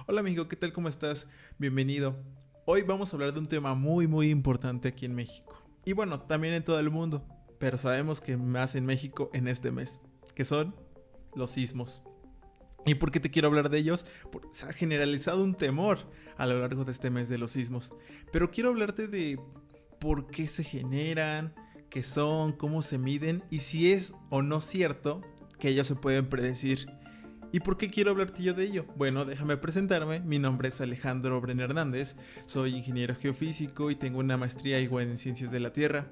Hola amigo, ¿qué tal? ¿Cómo estás? Bienvenido. Hoy vamos a hablar de un tema muy importante aquí en México. Y bueno, también en todo el mundo, pero sabemos que más en México en este mes, que son los sismos. ¿Y por qué te quiero hablar de ellos? Porque se ha generalizado un temor a lo largo de este mes de los sismos. Pero quiero hablarte de por qué se generan, qué son, cómo se miden y si es o no cierto que ellos se pueden predecir. ¿Y por qué quiero hablarte yo de ello? Bueno, déjame presentarme. Mi nombre es Alejandro Bren Hernández. Soy ingeniero geofísico y tengo una maestría igual en ciencias de la Tierra.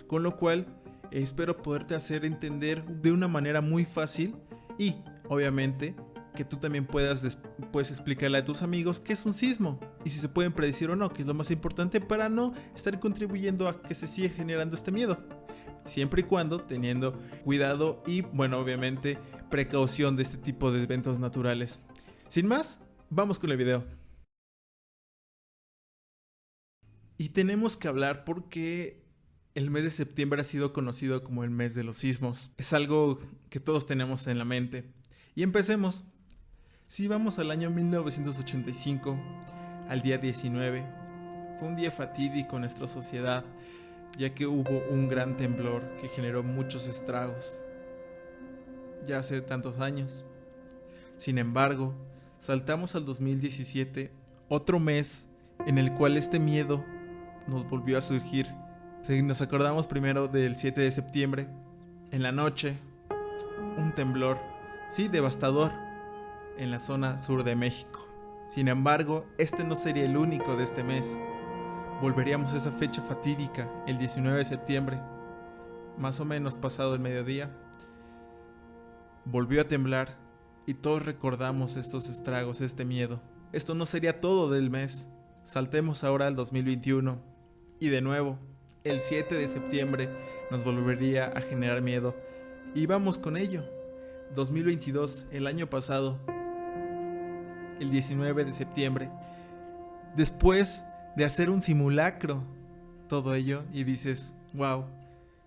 Con lo cual, espero poderte hacer entender de una manera muy fácil y, obviamente, que tú también puedes explicarle a tus amigos qué es un sismo y si se pueden predecir o no, que es lo más importante para no estar contribuyendo a que se siga generando este miedo. Siempre y cuando teniendo cuidado y, bueno, obviamente, precaución de este tipo de eventos naturales. Sin más, vamos con el video. Y tenemos que hablar porque el mes de septiembre ha sido conocido como el mes de los sismos. Es algo que todos tenemos en la mente. Y empecemos. Si vamos al año 1985, al día 19, fue un día fatídico en nuestra sociedad, ya que hubo un gran temblor que generó muchos estragos, ya hace tantos años. Sin embargo, saltamos al 2017, otro mes en el cual este miedo nos volvió a surgir. Si nos acordamos primero del 7 de septiembre, en la noche, un temblor, sí, devastador, en la zona sur de México. Sin embargo, este no sería el único de este mes. Volveríamos a esa fecha fatídica, el 19 de septiembre, más o menos pasado el mediodía. Volvió a temblar y todos recordamos estos estragos, este miedo. Esto no sería todo del mes. Saltemos ahora al 2021 y de nuevo, el 7 de septiembre nos volvería a generar miedo. Y vamos con ello. 2022, el año pasado, el 19 de septiembre, después de hacer un simulacro, todo ello, y dices, wow,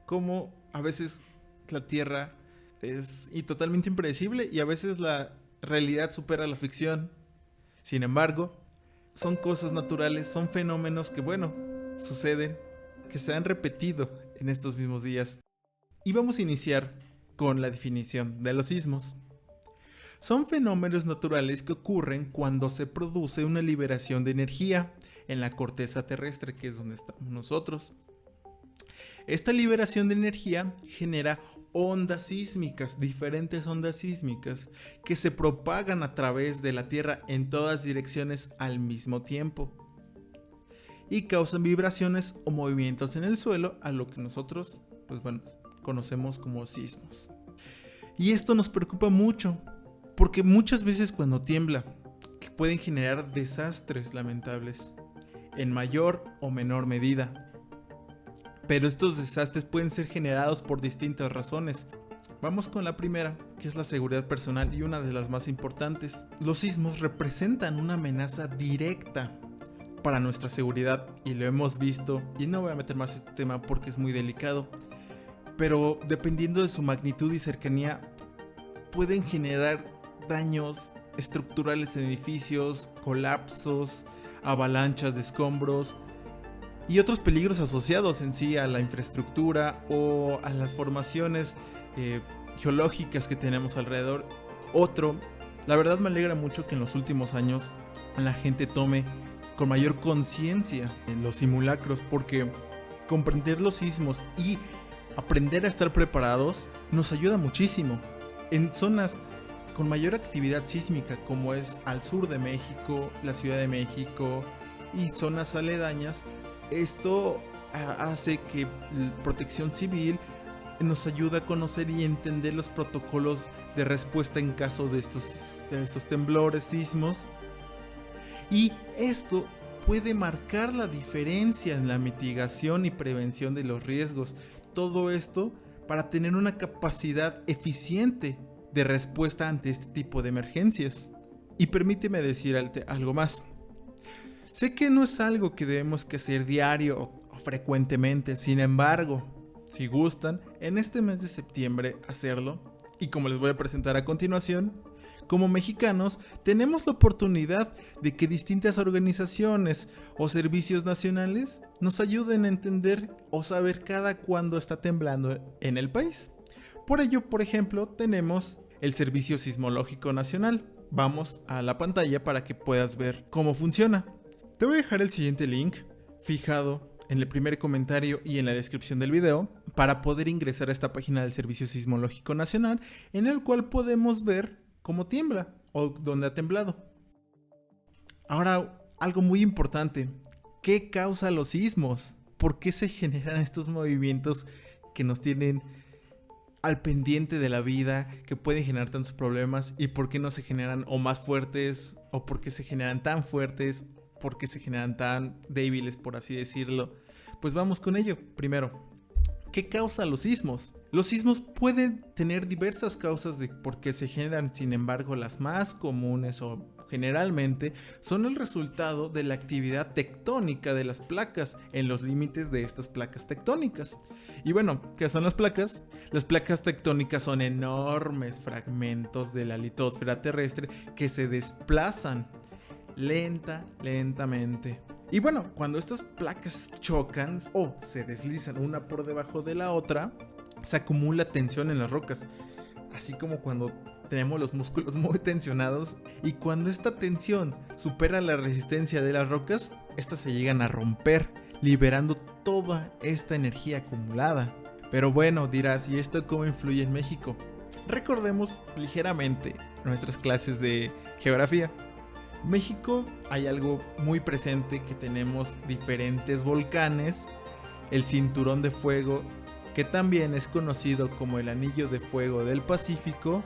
cómo a veces la Tierra es totalmente impredecible y a veces la realidad supera la ficción. Sin embargo, son cosas naturales, son fenómenos que, bueno, suceden, que se han repetido en estos mismos días. Y vamos a iniciar con la definición de los sismos. Son fenómenos naturales que ocurren cuando se produce una liberación de energía en la corteza terrestre, que es donde estamos nosotros. Esta liberación de energía genera ondas sísmicas, diferentes ondas sísmicas, que se propagan a través de la Tierra en todas direcciones al mismo tiempo y causan vibraciones o movimientos en el suelo, a lo que nosotros, conocemos como sismos. Y esto nos preocupa mucho, porque muchas veces cuando tiembla, pueden generar desastres lamentables, en mayor o menor medida. Pero estos desastres pueden ser generados por distintas razones. Vamos con la primera, que es la seguridad personal y una de las más importantes. Los sismos representan una amenaza directa para nuestra seguridad y lo hemos visto, y no voy a meter más en este tema porque es muy delicado, pero dependiendo de su magnitud y cercanía pueden generar daños estructurales en edificios, colapsos, avalanchas de escombros y otros peligros asociados en sí a la infraestructura o a las formaciones geológicas que tenemos alrededor. La verdad me alegra mucho que en los últimos años la gente tome con mayor conciencia en los simulacros, porque comprender los sismos y aprender a estar preparados nos ayuda muchísimo. En zonas con mayor actividad sísmica, como es al sur de México, la Ciudad de México y zonas aledañas, esto hace que Protección Civil nos ayude a conocer y entender los protocolos de respuesta en caso de estos temblores, sismos. Y esto puede marcar la diferencia en la mitigación y prevención de los riesgos. Todo esto para tener una capacidad eficiente de respuesta ante este tipo de emergencias. Y permíteme decir algo más. Sé que no es algo que debemos que hacer diario o frecuentemente, sin embargo, si gustan, en este mes de septiembre hacerlo Y como les voy a presentar a continuación, como mexicanos tenemos la oportunidad de que distintas organizaciones o servicios nacionales nos ayuden a entender o saber cada cuándo está temblando en el país. Por ello, por ejemplo, tenemos el Servicio Sismológico Nacional. Vamos a la pantalla para que puedas ver cómo funciona. Te voy a dejar el siguiente link fijado en el primer comentario y en la descripción del video para poder ingresar a esta página del Servicio Sismológico Nacional, en el cual podemos ver cómo tiembla o dónde ha temblado. Ahora, algo muy importante: ¿qué causa los sismos? ¿Por qué se generan estos movimientos que nos tienen al pendiente de la vida, que pueden generar tantos problemas? ¿Y por qué no se generan o más fuertes? ¿O por qué se generan tan fuertes? ¿Por qué se generan tan débiles, por así decirlo? Pues vamos con ello. Primero, ¿qué causa los sismos? Los sismos pueden tener diversas causas de por qué se generan. Sin embargo, las más comunes o generalmente son el resultado de la actividad tectónica de las placas en los límites de estas placas tectónicas. Y bueno, ¿qué son las placas? Las placas tectónicas son enormes fragmentos de la litosfera terrestre que se desplazan lentamente. Y bueno, cuando estas placas chocan o se deslizan una por debajo de la otra, se acumula tensión en las rocas, así como cuando tenemos los músculos muy tensionados, y cuando esta tensión supera la resistencia de las rocas, estas se llegan a romper, liberando toda esta energía acumulada. Pero bueno, dirás, ¿y esto cómo influye en México? Recordemos ligeramente nuestras clases de geografía. México hay algo muy presente, que tenemos diferentes volcanes. El Cinturón de Fuego, que también es conocido como el Anillo de Fuego del Pacífico,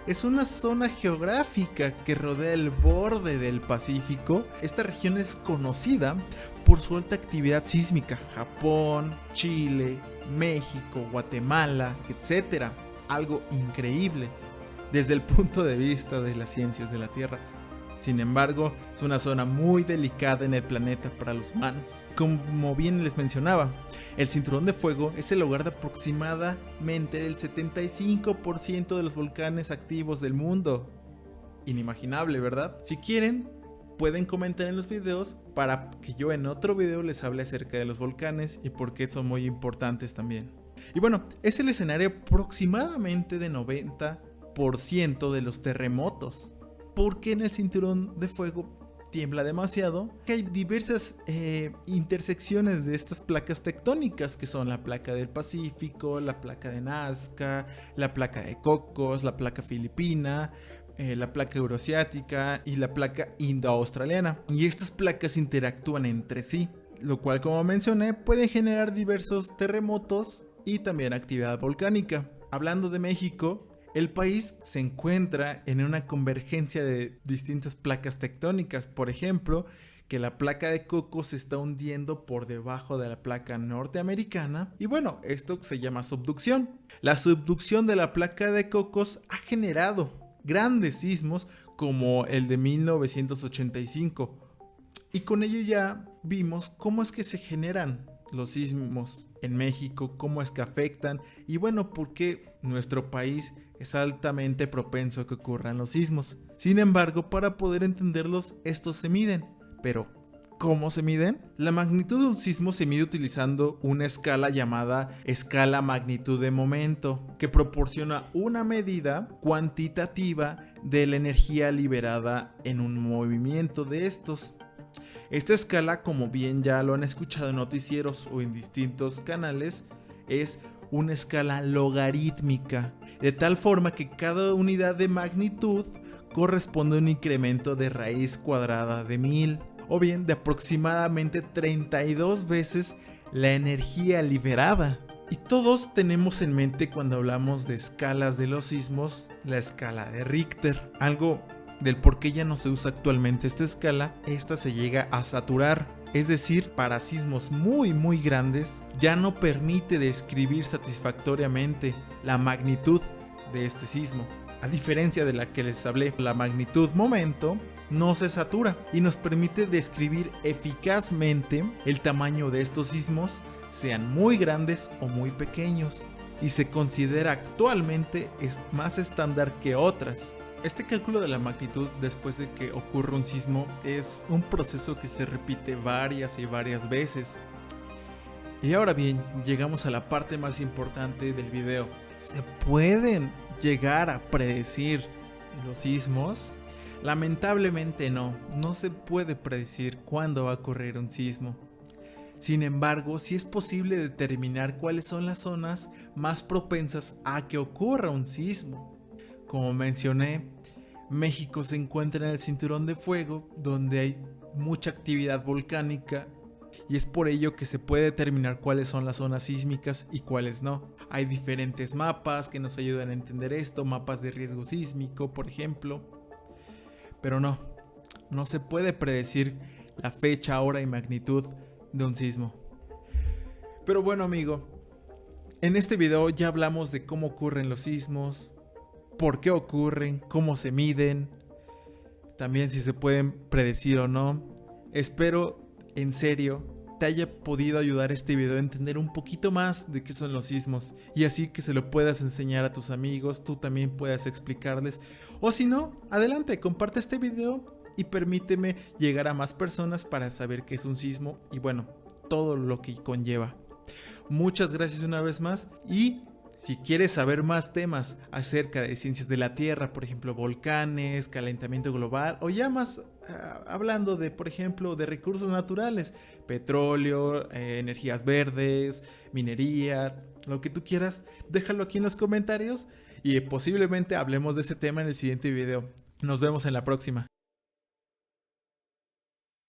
es una zona geográfica que rodea el borde del Pacífico. Esta región es conocida por su alta actividad sísmica. Japón, Chile, México, Guatemala, etc. Algo increíble desde el punto de vista de las ciencias de la Tierra. Sin embargo, es una zona muy delicada en el planeta para los humanos. Como bien les mencionaba, el Cinturón de Fuego es el hogar de aproximadamente el 75% de los volcanes activos del mundo. Inimaginable, ¿verdad? Si quieren, pueden comentar en los videos para que yo en otro video les hable acerca de los volcanes y por qué son muy importantes también. Y bueno, es el escenario aproximadamente de 90% de los terremotos. Porque en el Cinturón de Fuego tiembla demasiado, que hay diversas intersecciones de estas placas tectónicas, que son la placa del Pacífico, la placa de Nazca, la placa de Cocos, la placa filipina, la placa euroasiática y la placa indo-australiana. Y estas placas interactúan entre sí, lo cual, como mencioné, puede generar diversos terremotos y también actividad volcánica. Hablando de México, el país se encuentra en una convergencia de distintas placas tectónicas. Por ejemplo, que la placa de Cocos se está hundiendo por debajo de la placa norteamericana. Y bueno, esto se llama subducción. La subducción de la placa de Cocos ha generado grandes sismos como el de 1985. Y con ello ya vimos cómo es que se generan los sismos en México, cómo es que afectan y bueno, por qué nuestro país es altamente propenso a que ocurran los sismos. Sin embargo, para poder entenderlos, estos se miden. Pero, ¿cómo se miden? La magnitud de un sismo se mide utilizando una escala llamada escala magnitud de momento, que proporciona una medida cuantitativa de la energía liberada en un movimiento de estos. Esta escala, como bien ya lo han escuchado en noticieros o en distintos canales, es una escala logarítmica, de tal forma que cada unidad de magnitud corresponde a un incremento de raíz cuadrada de 1000, o bien de aproximadamente 32 veces la energía liberada. Y todos tenemos en mente, cuando hablamos de escalas de los sismos, la escala de Richter, algo del por qué ya no se usa actualmente esta escala. Esta se llega a saturar, es decir, para sismos muy grandes ya no permite describir satisfactoriamente la magnitud de este sismo. A diferencia de la que les hablé, la magnitud momento no se satura y nos permite describir eficazmente el tamaño de estos sismos, sean muy grandes o muy pequeños. y se considera actualmente es más estándar que otras. Este cálculo de la magnitud después de que ocurre un sismo es un proceso que se repite varias y varias veces. Y ahora bien, llegamos a la parte más importante del video. ¿Se pueden llegar a predecir los sismos? Lamentablemente no se puede predecir cuándo va a ocurrir un sismo. Sin embargo, sí es posible determinar cuáles son las zonas más propensas a que ocurra un sismo. Como mencioné, México se encuentra en el cinturón de fuego, donde hay mucha actividad volcánica, y es por ello que se puede determinar cuáles son las zonas sísmicas y cuáles no. Hay diferentes mapas que nos ayudan a entender esto, mapas de riesgo sísmico, por ejemplo. Pero no se puede predecir la fecha, hora y magnitud de un sismo. Pero bueno, amigo, en este video ya hablamos de cómo ocurren los sismos, por qué ocurren, cómo se miden, también si se pueden predecir o no. Espero en serio te haya podido ayudar este video a entender un poquito más de qué son los sismos, y así que se lo puedas enseñar a tus amigos, tú también puedas explicarles, o si no, adelante, comparte este video y permíteme llegar a más personas para saber qué es un sismo y bueno, todo lo que conlleva. Muchas gracias una vez más, y si quieres saber más temas acerca de ciencias de la Tierra, por ejemplo volcanes, calentamiento global, o ya más hablando de, por ejemplo, de recursos naturales, petróleo, energías verdes, minería, lo que tú quieras, déjalo aquí en los comentarios y posiblemente hablemos de ese tema en el siguiente video. Nos vemos en la próxima.